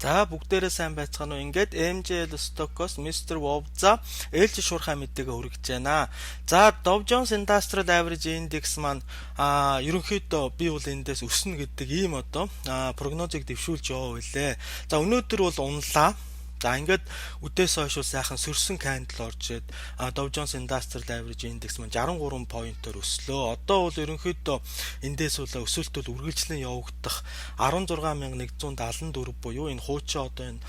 За бүгдээрээ сайн байцгаана уу. Ингээд MJL Stock-оос Mr. Wow-за ээлж шуурхай мэдээгээ хүргэж байна. За Dow Jones Industrial Average Index маань ерөнхийдөө би бол эндээс өснө гэдэг ийм прогнозыг дэвшүүлж яваа байлээ. За өнөөдөр бол унлаа. За ингээд үдээс хойш сайхан сөрсөн кандл орж ирээд Dow Jones Industrial Average Index маань 63 поинтоор өслөө. Одоо бол ерөнхийдөө эндээс бол өсөлт бол үргэлжлэн явагдах 16174 буюу энэ хуучин одоо энэ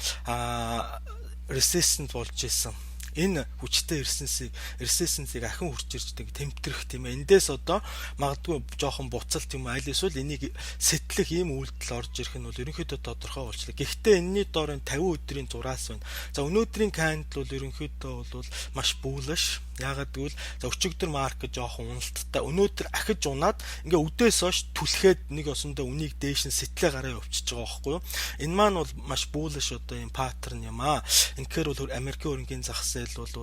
resistance болж исэн. Энэ хүчтэй resistance-ийг ахин хурж ирждэг тэмтрэх тийм ээ. Эндээс одоо магадгүй жоохон буцалт юм аль эсвэл энийг сэтлэх ийм үйлдэл орж ирэх нь бол ерөнхийдөө тодорхой болчихлоо. Гэхдээ энэний доор 50 өдрийн зураас байна. За өнөөдрийн кандл бол ерөнхийдөө бол маш bullish. Яагаад гэвэл өчигдөр маркет жоохон уналттай. Өнөөдөр ахиж унаад ингээ үдээс хойш түлхээд нэг осондоо үнийг дээш нь сэтлээ гараа явчихж байгаа байхгүй юу? Энэ маань бол маш bullish одоо юм паттерн юм аа. Инхээр бол Америкийн өрнгийн зах зээл бол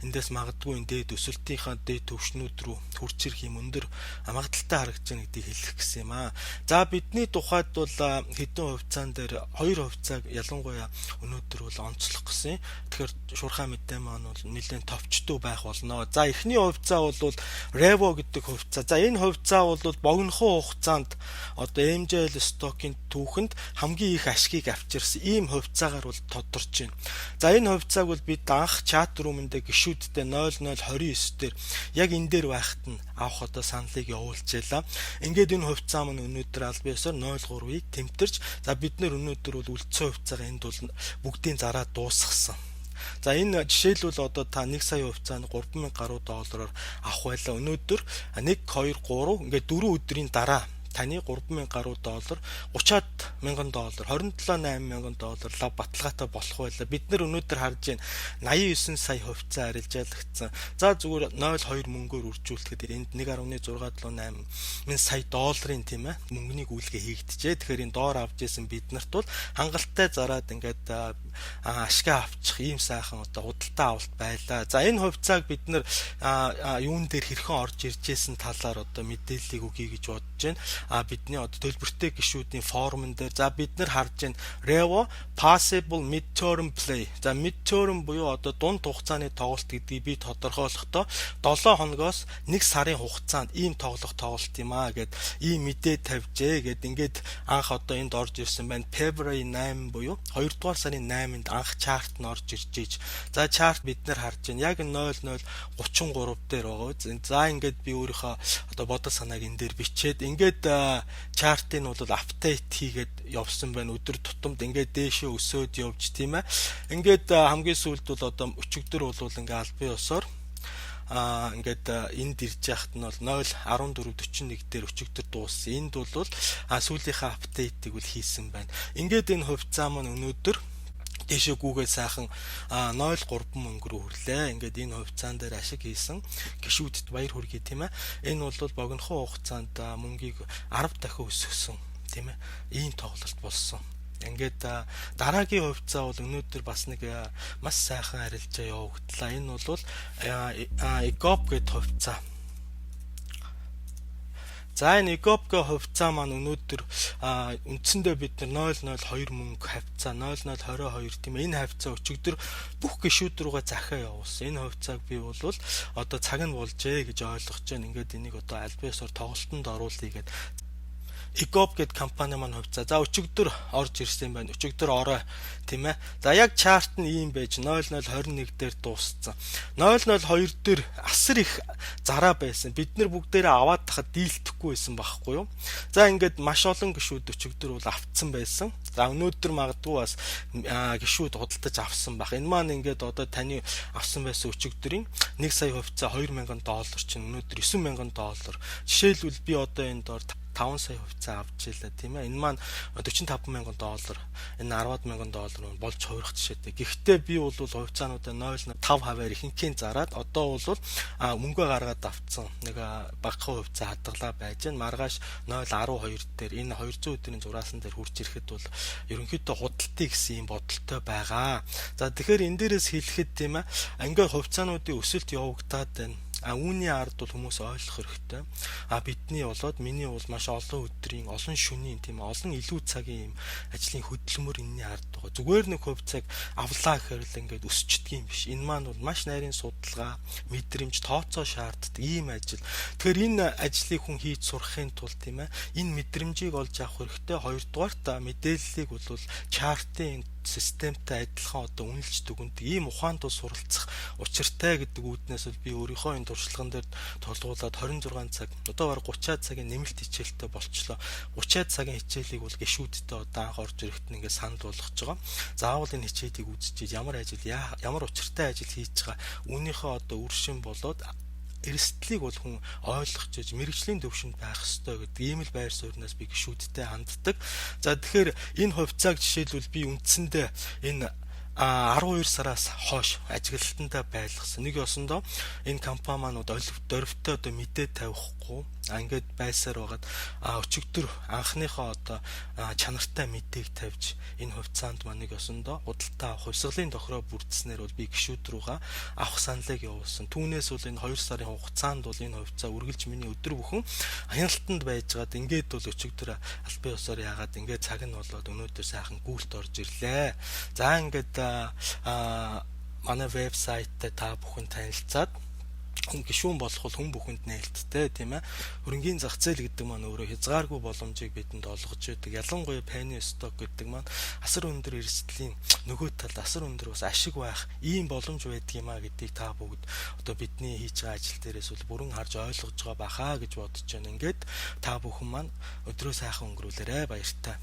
эндээс магадгүй энэ дээд өсөлтийнхаа дээд төвшнүүд рүү хурж ирэх юм өндөр магадaltaй харагдаж байна гэдгийг хэлэх гэсэн юм аа. За бидний тухайд бол хэдэн хувьцаан дээр 2 хувьцааг ялангуяа өнөөдөр бол онцлох гэсэн. Тэгэхээр шуурхай мэдээ маань бол нэлээд товчтой байх болно. За эхний хувьцаа бол Revo гэдэг хувьцаа. За энэ хувьцаа бол богинохон хугацаанд одоо MJL stock-ийн түүхэнд хамгийн их ашгийг авчирсан ийм хувьцаагаар бол тодорч байна. За энэ хувьцааг бол бид анх чат румэндээ гişүүдтэй 0029 дээр яг энэ дээр байхад нь авах одоо саналыг явуулчихлаа. Ингээд энэ хувьцаа маань өнөөдөр аль биесээр 03-ыг тэмтэрч за бид нэр өнөөдөр бол үлдсэн хувьцаагаа энд бол бүгдийн зараа дуусгасан. За энэ жишээлбэл одоо та 1 сая хувьцаанд 3000 гаруй доллараар авах байлаа. Өнөөдөр 1 2 3 ингээд 4 өдрийн дараа таны 3000 гаруй доллар 30-аад мянган доллар 27,800 доллар лав баталгаатай болох байлаа. Бид нэр өнөөдөр харж байна 89 сая хувьцаа арилжаалагдсан. За зүгээр 0.2 мөнгөөр үржүүлэхэд энд 1.678 сая долларын тийм ээ мөнгөний гүйлгээ хийгдэжээ. Тэгэхээр энэ доор авч исэн бид нарт бол хангалттай зараад ингээд ашгаа авчих ийм сайхан одоо худалдаа авалт байлаа. За энэ хувьцааг бид нэр юун дээр хэрхэн орж иржсэн талаар одоо мэдээллийг өгье гэж бодож байна. Бидний одоо төлбөртэй гишүүдийн форумн дээр за бид нар харж байна Revo Possible Midterm Play. За midterm буюу одоо дунд хугацааны тоглолт гэдгийг би тодорхойлохдоо 7 хоногоос 1 сарын хугацаанд ийм тоглолт юм аа гэд ийм мэдээ тавьжээ гэд ингээд анх одоо энд орж ирсэн байна. February 8 буюу 2 дугаар сарын 8-нд анх чарт нь орж ирж. За чарт бид нар харж байна. Яг 0033 дээр байгаа. За ингээд би өөрийнхөө одоо бодол санааг энэ дээр бичээд ингээд чартыг бол апдейт хийгээд явсан байна. Өдөр тутамд ингээд дээшээ өсөөд явж тийм ээ. Ингээд хамгийн сүүлд бол одоо өчигдөр бол ингээд аль бие усаар ингээд энд ирж яхад нь бол 0.1441 дээр өчигдөр дууссан. Энд бол сүүлийнхээ апдейтыг бол хийсэн байна. Ингээд энэ хувьцаа маань өнөөдөр дэшээ гүүгээ сайхан 0.3 мөнгө рүү хүрлээ. Ингээд энэ хувьцаан дээр ашиг хийсэн гişүүдэд баяр хүргэе тийм ээ. Энэ бол богинохон хугацаанд мөнгийг 10 дахин өсгсөн тийм ээ. Ийм тоглолт болсон. Ингээд дараагийн хувьцаа бол өнөөдөр бас нэг маш сайхан арилжаа явагдлаа. Энэ бол EGOP гэдэг хувьцаа. За энэ EGOP-гийн хувьцаа маань өнөөдөр үндсэндээ бид нар 002 мөнгө хавцаа 0022 тийм энэ хавцаа өчигдөр бүх гишүүд рүүгээ захиа явуулсан. Энэ хувьцааг би бол одоо цаг нь болжээ гэж ойлгож байна. Ингээд энийг одоо аль биесээр тоглолтод оруулъя гэдэг EGOP гэдэг компани маань хувьцаа. За өчигдөр орж ирсэн байна. Өчигдөр орой тийм ээ. За яг чарт нь ийм байж 0021 дээр дууссан. 002 дээр асар их зараа байсан. Бид нар бүгдээрээ аваад тахад дийлдэхгүй байсан байхгүй юу? За ингээд маш олон гишүүд өчигдөр бол автсан байсан. За өнөөдөр магадгүй бас гишүүд худалдаж авсан байх. Энэ маань ингээд одоо таны авсан байсан өчигдрийн 1 сая хувьцаа 2000 доллар чинь өнөөдөр 9000 доллар. Жишээлбэл би одоо энэ доор 5 сая хувьцаа авч ийлээ тийм ээ. Энэ маань 45,000 доллар, энэ 10,000 доллар болж хувирах жишээтэй. Гэхдээ би бол хувьцаануудаа 0.5 хаваар ихэнхийн зараад одоо бол мөнгөө гаргаад авцсан. Нэг багахан хувьцаа хадгалаа байж гэн маргааш 0.12 дээр энэ 200 өдрийн зураасан дээр хурж ирэхэд бол ерөнхийдөө худалдаа гэсэн юм бодолтой байгаа. За тэгэхээр энэ дээрээс хэлэхэд тийм ээ. Ингээд хувьцаануудын өсөлт явагдаад байна. Үүний ард бол хүмүүс ойлгох хэрэгтэй. Бидний болоод миний бол маш олон өдрийн, олон шөнийн тийм олон илүү цагийн юм ажлын хөдөлмөр энэний ард байгаа. Зүгээр нэг хувь цаг авлаа гэхээр л ингээд өсчдөг юм биш. Энэ маань бол маш нарийн судалгаа, мэдрэмж, тооцоо шаарддаг ийм ажил. Тэгэхээр энэ ажлыг хүн хийж сурахын тулд тийм ээ энэ мэдрэмжийг олж авах хэрэгтэй. Хоёрдугаарт мэдээллийг бол чартын системтэй адилхан одоо үнэлж дүгнэдэг ийм ухаантай суралцах учиртай гэдэг үүднээс бол би өөрийнхөө энэ туршлаган дээр тулгуурлаад 26 цаг одоо баг 30 цагийн нэмэлт хичээлтэй болчлоо. 30 цагийн хичээлийг бол гишүүдтэй одоо анх орж ирэхэд ингээд санал болгож байгаа. Заавал энэ хичээлийг үзчихээд ямар учиртай ажил хийж байгаа үүнийхээ одоо үр шим болоод эрсдлийг бол хүн ойлгож иж мэрэгжлийн төвшөнд байх ёстой гэдэг ийм л байр сууриас би гишүүдтэй ханддаг. За тэгэхээр энэ хувьцааг жишээлбэл би үндсэндээ энэ 12 сараас хойш ажиглалтандаа байлгасан. Нэг ёсондоо энэ компани маань дөрвтэй одоо мэдээ тавихгүй ингээд байсаар байгаад өчигдөр анхныхоо одоо чанартай мэдээг тавьж энэ хувьцаанд маань нэг ёсондоо худалдаа авах хувьсгалын тохироо бүрдснээр бол би гишүүд рүүгээ авах саналыг явуулсан. Түүнээс бол энэ 2 сарын хугацаанд бол энэ хувьцаа үргэлж миний өдөр бүхэн хяналтанд байжгаад ингээд бол өчигдөр албан ёсоор яагаад ингээд цаг нь болоод өнөөдөр сайхан гүйлт орж ирлээ. За ингээд манай вебсайттай та бүхэн танилцаад хүн гишүүн болох бол хүн бүхэнд нээлттэй тийм ээ. Хөрөнгийн зах зээл гэдэг маань өөрөө хязгааргүй боломжийг бидэнд олгож байдаг. Ялангуяа penny stock гэдэг маань асар өндөр эрсдлийн нөгөө талд асар өндөр бас ашиг байх ийм боломж байдаг юм а гэдгийг та бүгд одоо бидний хийж байгаа ажил дээрээс бол бүрэн харж ойлгож байгаа бахаа гэж бодож байна. Ингээд та бүхэн маань өдрөө сайхан өнгөрүүлээрэ баяртай.